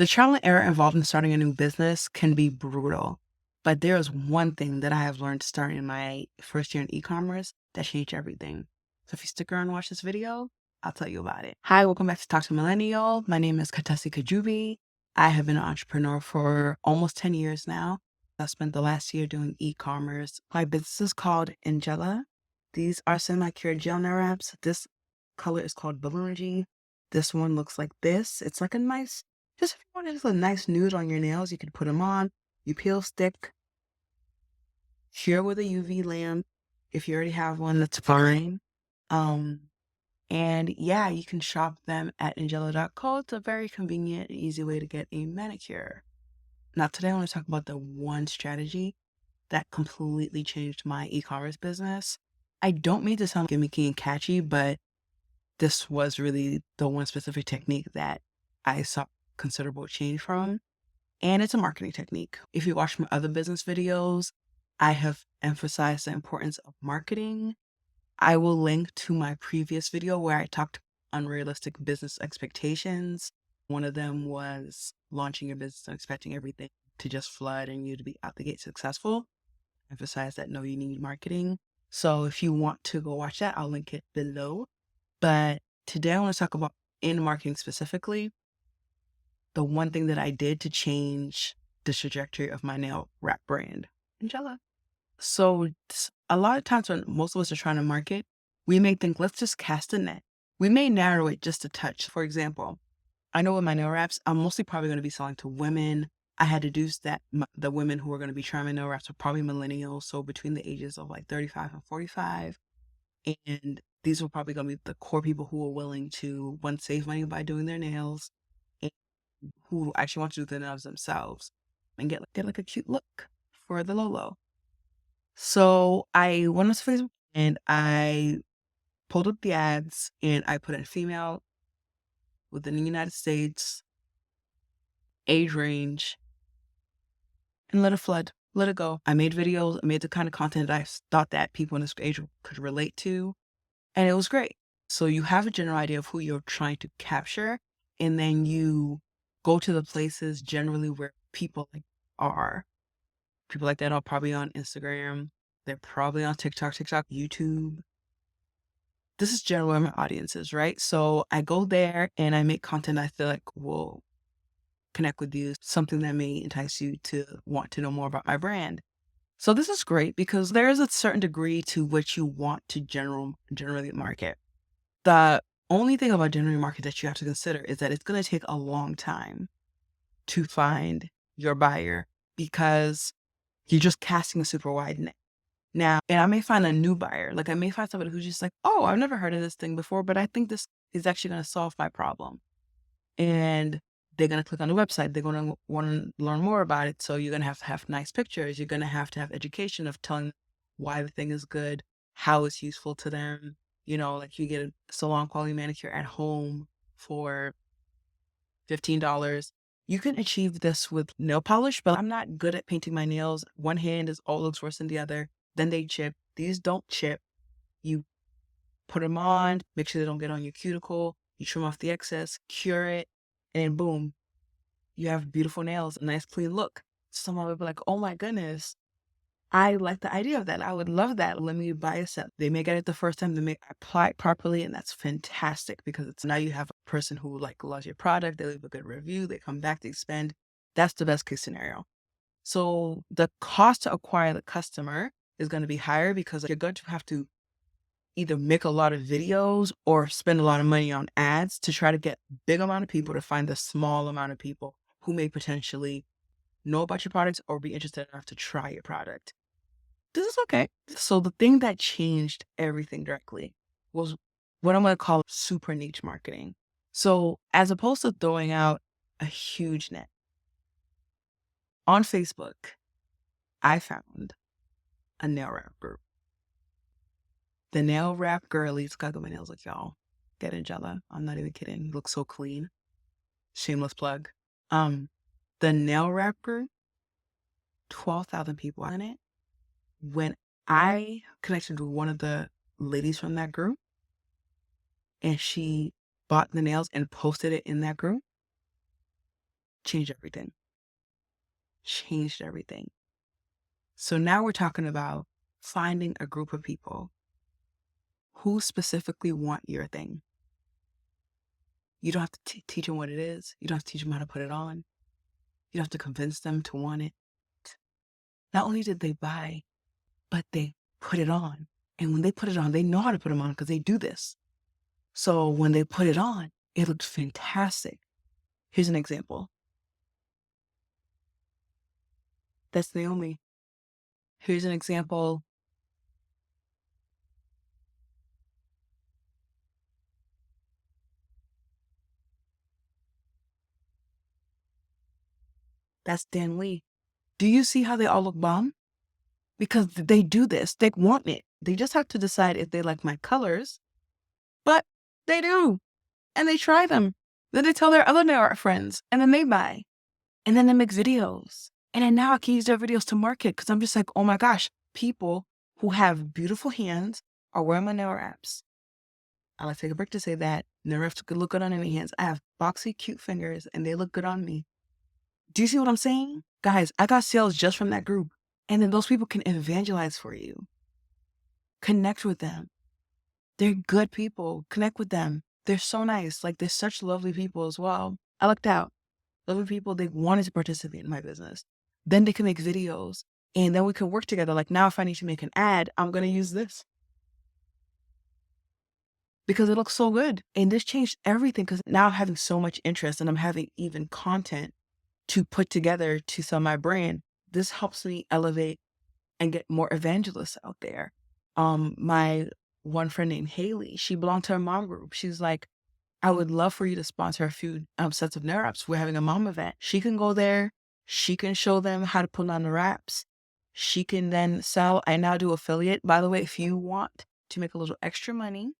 The trial and error involved in starting a new business can be brutal, but there is one thing that I have learned starting my first year in e-commerce that changed everything. So if you stick around and watch this video, I'll tell you about it. Hi, welcome back to Talk to Millennial. My name is Katasi Kajubi. I have been an entrepreneur for almost 10 years now. I spent the last year doing e-commerce. My business is called Angela. These are semi-cured gel nail wraps. This color is called Balloon. This one looks like this. It's like a nice, just if you wanted just a nice nude on your nails, you could put them on. You peel stick, cure with a UV lamp. If you already have one, that's fine. And yeah, you can shop them at Angela.co. It's a very convenient and easy way to get a manicure. Now, today I want to talk about the one strategy that completely changed my e-commerce business. I don't mean to sound gimmicky and catchy, but this was really the one specific technique that I saw considerable change from. And it's a marketing technique. If you watch my other business videos, I have emphasized the importance of marketing. I will link to my previous video where I talked unrealistic business expectations. One of them was launching your business and expecting everything to just flood and you to be out the gate successful. Emphasize that no, you need marketing. So if you want to go watch that, I'll link it below. But today I want to talk about in marketing specifically, the one thing that I did to change the trajectory of my nail wrap brand, Angela. So a lot of times when most of us are trying to market, we may think, let's just cast a net. We may narrow it just a touch. For example, I know with my nail wraps, I'm mostly probably going to be selling to women. I had deduced that the women who are going to be trying my nail wraps are probably millennials, so between the ages of like 35 and 45. And these were probably going to be the core people who are willing to, one, save money by doing their nails, and who actually want to do the nails themselves and get like a cute look for the Lolo. So I went on Facebook and I pulled up the ads and I put in female within the United States, age range, and let it flood, let it go. I made videos, I made the kind of content that I thought that people in this age could relate to, and it was great. So you have a general idea of who you're trying to capture, and then you go to the places generally where people are. People like that are probably on Instagram. They're probably on TikTok, YouTube. This is generally where my audience is, right? So I go there and I make content I feel like will connect with you, something that may entice you to want to know more about my brand. So this is great because there is a certain degree to which you want to generally market. The only thing about generally market that you have to consider is that it's going to take a long time to find your buyer because you're just casting a super wide net. Now, and I may find a new buyer. Like I may find somebody who's just like, oh, I've never heard of this thing before, but I think this is actually going to solve my problem. And they're going to click on the website. They're going to want to learn more about it. So you're going to have nice pictures. You're going to have education of telling them why the thing is good, how it's useful to them. You know, like you get a salon quality manicure at home for $15. You can achieve this with nail polish, but I'm not good at painting my nails. One hand is all looks worse than the other. Then they chip. These don't chip. You put them on, make sure they don't get on your cuticle. You trim off the excess, cure it, and then boom, you have beautiful nails, a nice clean look. Someone would be like, oh my goodness, I like the idea of that. I would love that. Let me buy a set. They may get it the first time, they may apply it properly, and that's fantastic because it's now you have a person who like loves your product, they leave a good review, they come back, they spend. That's the best case scenario. So the cost to acquire the customer is going to be higher because you're going to have to either make a lot of videos or spend a lot of money on ads to try to get a big amount of people to find the small amount of people who may potentially know about your products or be interested enough to try your product. This is okay. So the thing that changed everything directly was what I'm going to call super niche marketing. So as opposed to throwing out a huge net on Facebook, I found a nail wrap group. The nail wrap girlies, gotta get my nails like y'all. Get Angela. I'm not even kidding. Looks so clean. Shameless plug. The nail wrap group, 12,000 people on it. When I connected with one of the ladies from that group and she bought the nails and posted it in that group, changed everything. Changed everything. So now we're talking about finding a group of people who specifically want your thing. You don't have to teach them what it is. You don't have to teach them how to put it on. You don't have to convince them to want it. Not only did they buy, but they put it on. And when they put it on, they know how to put them on because they do this. So when they put it on, it looked fantastic. Here's an example. That's Naomi. Here's an example. That's Dan Lee. Do you see how they all look bomb? Because they do this. They want it. They just have to decide if they like my colors. But they do. And they try them. Then they tell their other nail art friends. And then they buy. And then they make videos. And then now I can use their videos to market because I'm just like, oh my gosh, people who have beautiful hands are wearing my nail wraps. I like to take a break to say that. Nail wraps look good on any hands. I have boxy, cute fingers and they look good on me. Do you see what I'm saying? Guys, I got sales just from that group. And then those people can evangelize for you. Connect with them. They're good people. Connect with them. They're so nice. Like, they're such lovely people as well. I lucked out. Lovely people, they wanted to participate in my business. Then they can make videos. And then we can work together. Like, now if I need to make an ad, I'm going to use this. Because it looks so good. And this changed everything because now I'm having so much interest and I'm having even content to put together to sell my brand. This helps me elevate and get more evangelists out there. My one friend named Haley, she belonged to a mom group. She's like, I would love for you to sponsor a few sets of nail wraps. We're having a mom event. She can go there. She can show them how to put on the wraps. She can then sell. I now do affiliate. By the way, if you want to make a little extra money,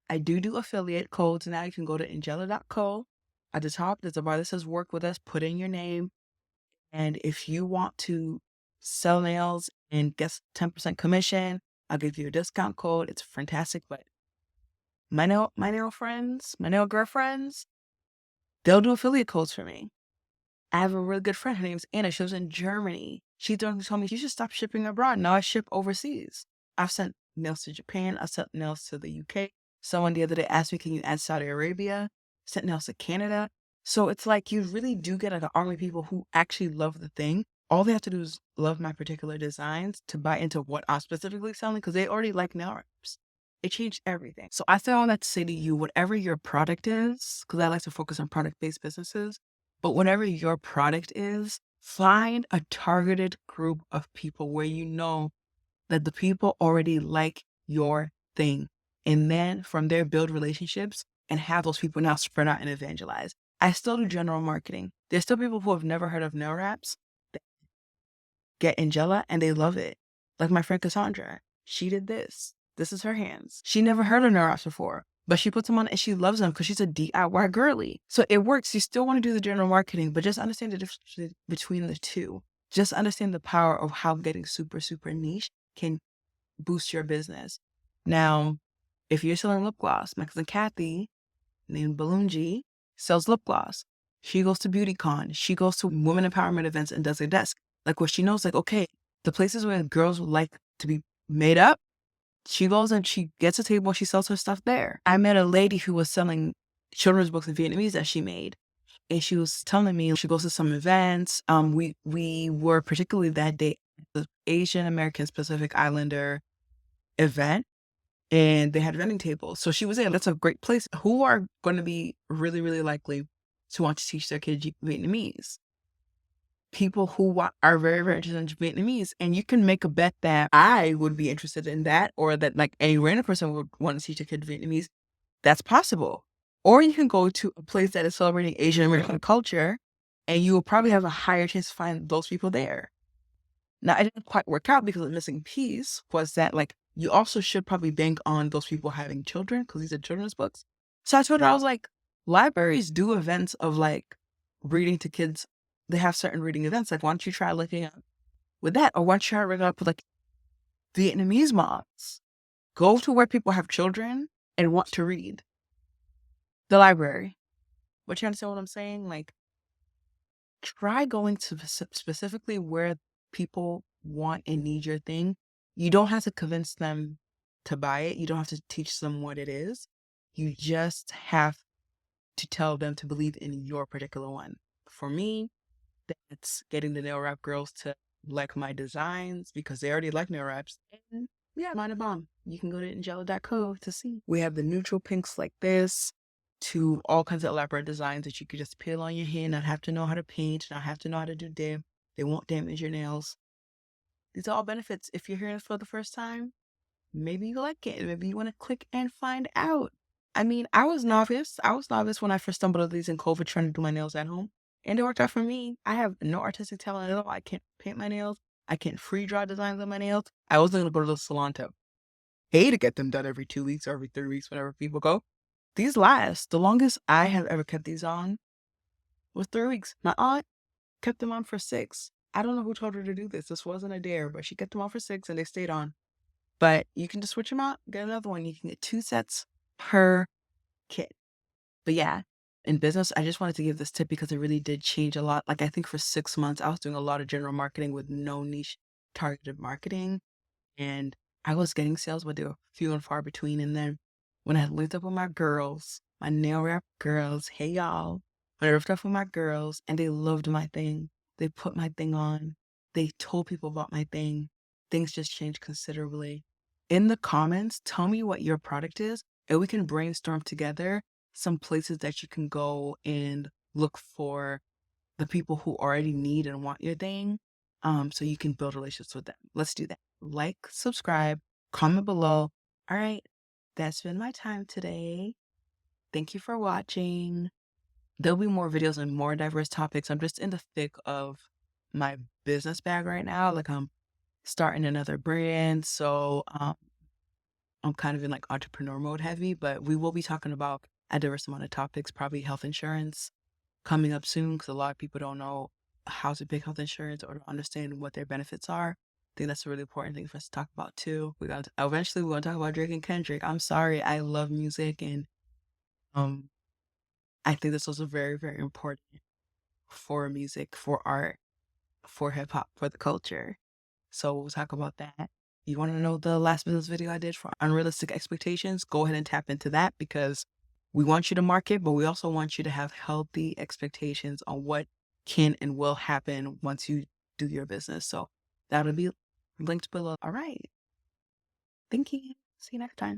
I do affiliate codes. Now you can go to Ingella.co. At the top, there's a bar that says work with us. Put in your name. And if you want to sell nails and get 10% commission, I'll give you a discount code. It's fantastic. But my nail friends, my nail girlfriends, they'll do affiliate codes for me. I have a really good friend. Her name's Anna. She lives in Germany. She told me you should stop shipping abroad. Now I ship overseas. I've sent nails to Japan. I've sent nails to the UK. Someone the other day asked me, can you add Saudi Arabia? Sent nails to Canada. So it's like you really do get like an army of people who actually love the thing. All they have to do is love my particular designs to buy into what I'm specifically selling because they already like nail wraps. It changed everything. So I say all that to say to you, whatever your product is, because I like to focus on product-based businesses, but whatever your product is, find a targeted group of people where you know that the people already like your thing. And then from there, build relationships and have those people now spread out and evangelize. I still do general marketing. There's still people who have never heard of nail wraps that get Ingella and they love it. Like my friend Cassandra, she did this. This is her hands. She never heard of nail wraps before, but she puts them on and she loves them because she's a DIY girly. So it works. You still want to do the general marketing, but just understand the difference between the two. Just understand the power of how getting super, super niche can boost your business. Now, if you're selling lip gloss, my cousin Kathy, named Balloonji, sells lip gloss. She goes to BeautyCon. She goes to women empowerment events and does a desk. Like where she knows, like, okay, the places where girls would like to be made up, she goes and she gets a table and she sells her stuff there. I met a lady who was selling children's books in Vietnamese that she made. And she was telling me she goes to some events. We were particularly that day at the Asian American Pacific Islander event. And they had vending tables. So she was saying that's a great place. Who are going to be really, really likely to want to teach their kids Vietnamese? People who are very, very interested in Vietnamese. And you can make a bet that I would be interested in that, or that like any random person would want to teach a kid Vietnamese. That's possible. Or you can go to a place that is celebrating Asian American culture and you will probably have a higher chance to find those people there. Now, it didn't quite work out because the missing piece was that, like, you also should probably bank on those people having children because these are children's books. So I told her, I was like, libraries do events of, like, reading to kids. They have certain reading events. Like, why don't you try looking up with that? Or why don't you try looking up with, like, Vietnamese moms? Go to where people have children and want to read. The library. But you understand what I'm saying? Like, try going to specifically where people want and need your thing. You don't have to convince them to buy it. You don't have to teach them what it is. You just have to tell them to believe in your particular one. For me, that's getting the nail wrap girls to like my designs because they already like nail wraps. And yeah, mine a bomb. You can go to Ingella.co to see. We have the neutral pinks like this to all kinds of elaborate designs that you could just peel on your hand, not have to know how to paint, not have to know how to do dip. They won't damage your nails. These are all benefits. If you're hearing this for the first time, maybe you like it. Maybe you want to click and find out. I mean, I was novice. I was novice when I first stumbled on these in COVID trying to do my nails at home. And it worked out for me. I have no artistic talent at all. I can't paint my nails. I can't free draw designs on my nails. I wasn't going to go to the salon to pay to get them done every 2 weeks or every 3 weeks, whenever people go. These last. The longest I have ever kept these on was 3 weeks. My aunt kept them on for 6. I don't know who told her to do this. This wasn't a dare, but she kept them on for 6 and they stayed on. But you can just switch them out, get another one. You can get 2 sets per kit. But yeah, in business, I just wanted to give this tip because it really did change a lot. Like I think for 6 months, I was doing a lot of general marketing with no niche targeted marketing. And I was getting sales, but they were few and far between. And then when I linked up with my girls, my nail wrap girls, hey y'all, when I ripped up with my girls and they loved my thing, they put my thing on, they told people about my thing, things just changed considerably. In the comments, tell me what your product is, and we can brainstorm together some places that you can go and look for the people who already need and want your thing, so you can build relationships with them. Let's do that. Like, subscribe, comment below. All right, that's been my time today. Thank you for watching. There'll be more videos and more diverse topics. I'm just in the thick of my business bag right now. Like I'm starting another brand, so I'm kind of in like entrepreneur mode heavy, but we will be talking about a diverse amount of topics, probably health insurance coming up soon because a lot of people don't know how to pick health insurance or to understand what their benefits are. I think that's a really important thing for us to talk about too. Eventually we're gonna talk about Drake and Kendrick. I'm sorry, I love music and um I think this was a very, very important for music, for art, for hip hop, for the culture. So we'll talk about that. You want to know the last business video I did for unrealistic expectations? Go ahead and tap into that because we want you to market, but we also want you to have healthy expectations on what can and will happen once you do your business. So that'll be linked below. All right. Thank you. See you next time.